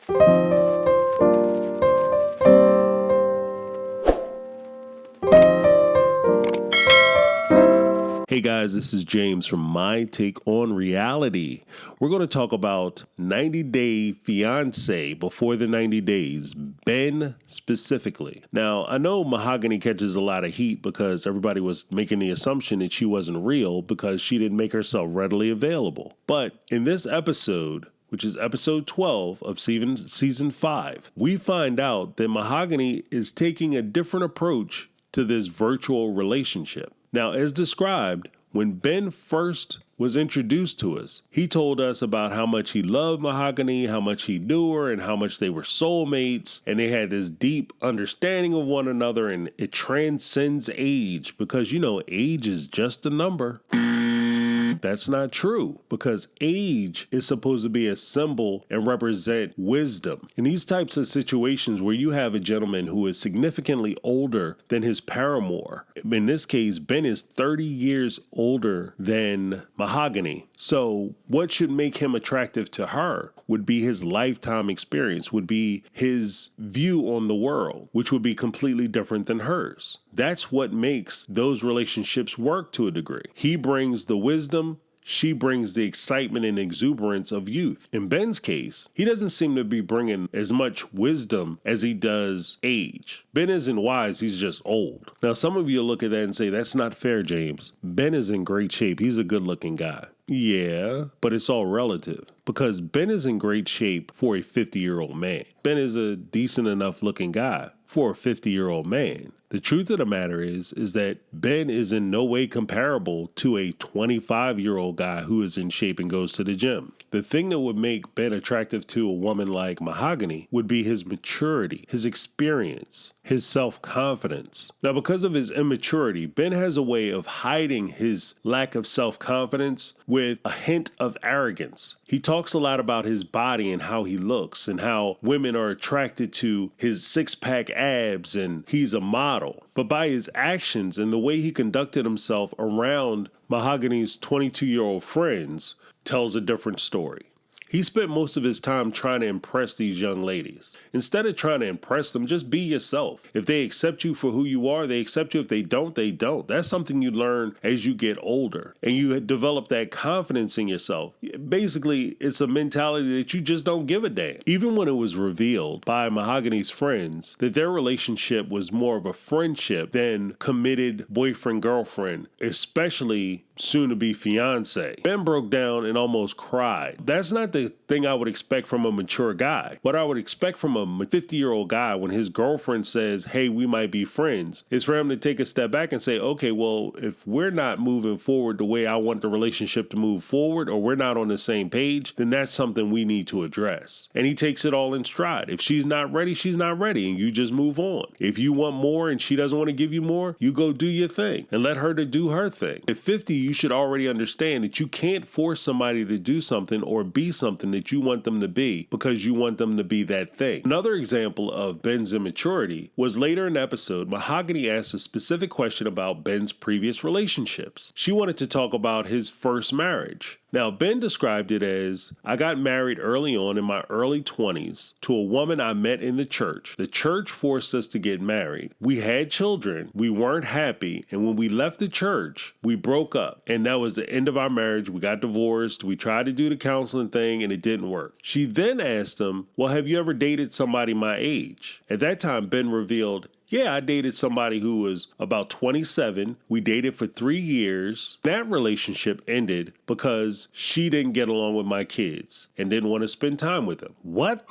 Hey guys, this is James from My Take on Reality. We're going to talk about 90 Day Fiance before the 90 days, Ben specifically. Now, I know Mahogany catches a lot of heat because everybody was making the assumption that she wasn't real because she didn't make herself readily available. But in this episode, which is episode 12 of season 5, we find out that Mahogany is taking a different approach to this virtual relationship. Now, as described, when Ben first was introduced to us, he told us about how much he loved Mahogany, how much he knew her, and how much they were soulmates, and they had this deep understanding of one another, and it transcends age because, age is just a number. That's not true because age is supposed to be a symbol and represent wisdom. In these types of situations where you have a gentleman who is significantly older than his paramour, in this case, Ben is 30 years older than Mahogany. So what should make him attractive to her would be his lifetime experience, would be his view on the world, which would be completely different than hers. That's what makes those relationships work to a degree. He brings the wisdom, she brings the excitement and exuberance of youth. In Ben's case, he doesn't seem to be bringing as much wisdom as he does age. Ben isn't wise, he's just old. Now, some of you look at that and say, that's not fair, James. Ben is in great shape. He's a good-looking guy. Yeah, but it's all relative because Ben is in great shape for a 50-year-old man. Ben is a decent enough looking guy for a 50-year-old man. The truth of the matter is that Ben is in no way comparable to a 25-year-old guy who is in shape and goes to the gym. The thing that would make Ben attractive to a woman like Mahogany would be his maturity, his experience, his self-confidence. Now, because of his immaturity, Ben has a way of hiding his lack of self-confidence with a hint of arrogance. He talks a lot about his body and how he looks and how women are attracted to his six-pack abs and he's a model. But by his actions and the way he conducted himself around Mahogany's 22-year-old friends tells a different story. He spent most of his time trying to impress these young ladies. Instead of trying to impress them, just be yourself. If they accept you for who you are, they accept you. If they don't, they don't. That's something you learn as you get older and you develop that confidence in yourself. Basically, it's a mentality that you just don't give a damn. Even when it was revealed by Mahogany's friends that their relationship was more of a friendship than committed boyfriend-girlfriend, especially soon-to-be fiance, Ben broke down and almost cried. That's not the thing I would expect from a mature guy. What I would expect from a 50-year-old guy when his girlfriend says, hey, we might be friends, is for him to take a step back and say, okay, well, if we're not moving forward the way I want the relationship to move forward, or we're not on the same page, then that's something we need to address. And he takes it all in stride. If she's not ready, she's not ready, and you just move on. If you want more and she doesn't want to give you more, you go do your thing and let her to do her thing. At 50, you should already understand that you can't force somebody to do something or be something that you want them to be because you want them to be that thing. Another example of Ben's immaturity was later in the episode, Mahogany asked a specific question about Ben's previous relationships. She wanted to talk about his first marriage. Now, Ben described it as, I got married early on in my early 20s to a woman I met in the church. The church forced us to get married. We had children. We weren't happy. And when we left the church, we broke up. And that was the end of our marriage. We got divorced. We tried to do the counseling thing and it didn't work. She then asked him, well, have you ever dated somebody my age? At that time, Ben revealed, yeah, I dated somebody who was about 27. We dated for 3 years. That relationship ended because she didn't get along with my kids and didn't want to spend time with them. What?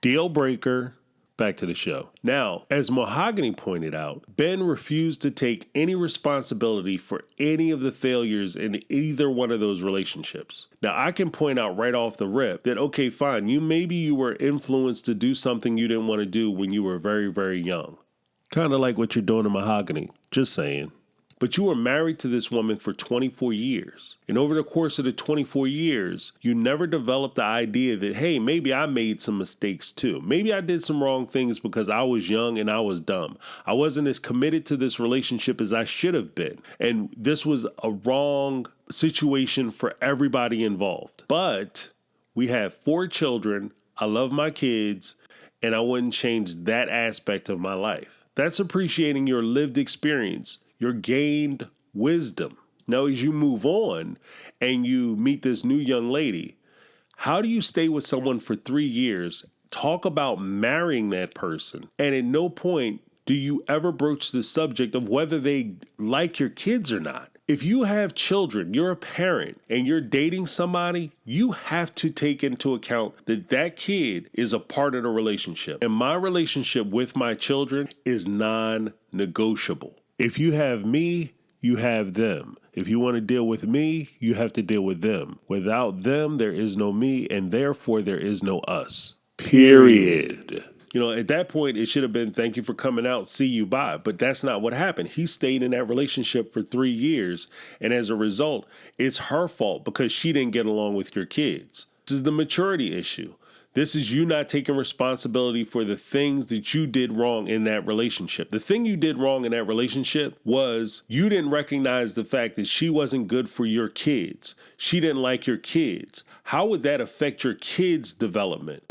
Deal breaker. Back to the show. Now, as Mahogany pointed out, Ben refused to take any responsibility for any of the failures in either one of those relationships. Now, I can point out right off the rip that, okay, fine, maybe you were influenced to do something you didn't want to do when you were very, very young. Kind of like what you're doing in Mahogany. Just saying. But you were married to this woman for 24 years. And over the course of the 24 years, you never developed the idea that, hey, maybe I made some mistakes too. Maybe I did some wrong things because I was young and I was dumb. I wasn't as committed to this relationship as I should have been. And this was a wrong situation for everybody involved. But We have 4 children. I love my kids, and I wouldn't change that aspect of my life. That's appreciating your lived experience, your gained wisdom. Now, as you move on and you meet this new young lady, how do you stay with someone for 3 years, talk about marrying that person, and at no point do you ever broach the subject of whether they like your kids or not? If you have children, you're a parent, and you're dating somebody, you have to take into account that that kid is a part of the relationship. And my relationship with my children is non-negotiable. If you have me, you have them. If you want to deal with me, you have to deal with them. Without them, there is no me, and therefore there is no us. Period. At that point, it should have been, thank you for coming out, see you, bye. But that's not what happened. He stayed in that relationship for 3 years. And as a result, it's her fault because she didn't get along with your kids. This is the maturity issue. This is you not taking responsibility for the things that you did wrong in that relationship. The thing you did wrong in that relationship was you didn't recognize the fact that she wasn't good for your kids. She didn't like your kids. How would that affect your kids' development?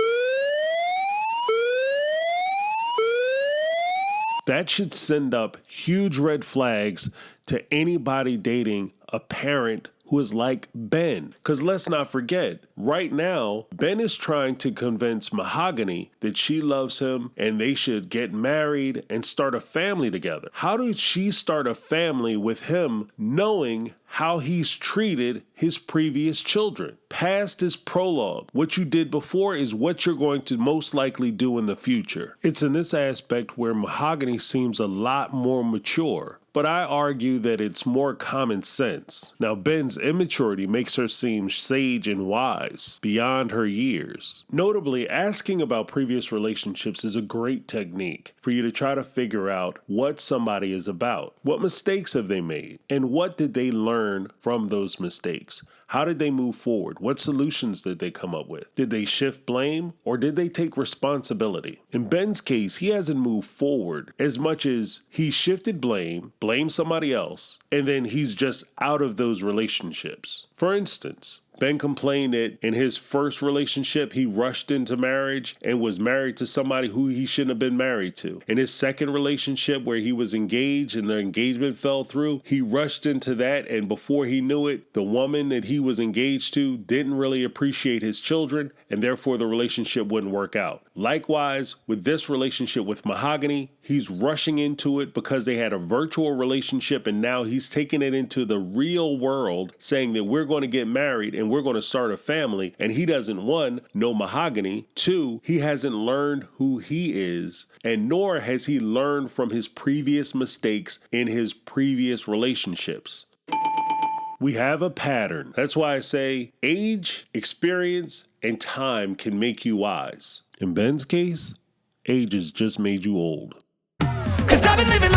That should send up huge red flags to anybody dating a parent who is like Ben. Because let's not forget, right now, Ben is trying to convince Mahogany that she loves him and they should get married and start a family together. How did she start a family with him knowing how he's treated his previous children? Past is prologue. What you did before is what you're going to most likely do in the future. It's in this aspect where Mahogany seems a lot more mature. But I argue that it's more common sense. Now, Ben's immaturity makes her seem sage and wise, beyond her years. Notably, asking about previous relationships is a great technique for you to try to figure out what somebody is about. What mistakes have they made? And what did they learn from those mistakes? How did they move forward? What solutions did they come up with? Did they shift blame or did they take responsibility? In Ben's case, he hasn't moved forward as much as he shifted blame, blamed somebody else, and then he's just out of those relationships. For instance, Ben complained that in his first relationship, he rushed into marriage and was married to somebody who he shouldn't have been married to. In his second relationship where he was engaged and the engagement fell through, he rushed into that, and before he knew it, the woman that he was engaged to didn't really appreciate his children, and therefore the relationship wouldn't work out. Likewise, with this relationship with Mahogany, he's rushing into it because they had a virtual relationship, and now he's taking it into the real world, saying that we're going to get married and we're going to start a family, and he doesn't, one, know Mahogany, two, he hasn't learned who he is, and nor has he learned from his previous mistakes in his previous relationships. We have a pattern. That's why I say age, experience, and time can make you wise. In Ben's case, age has just made you old. 'Cause I've been living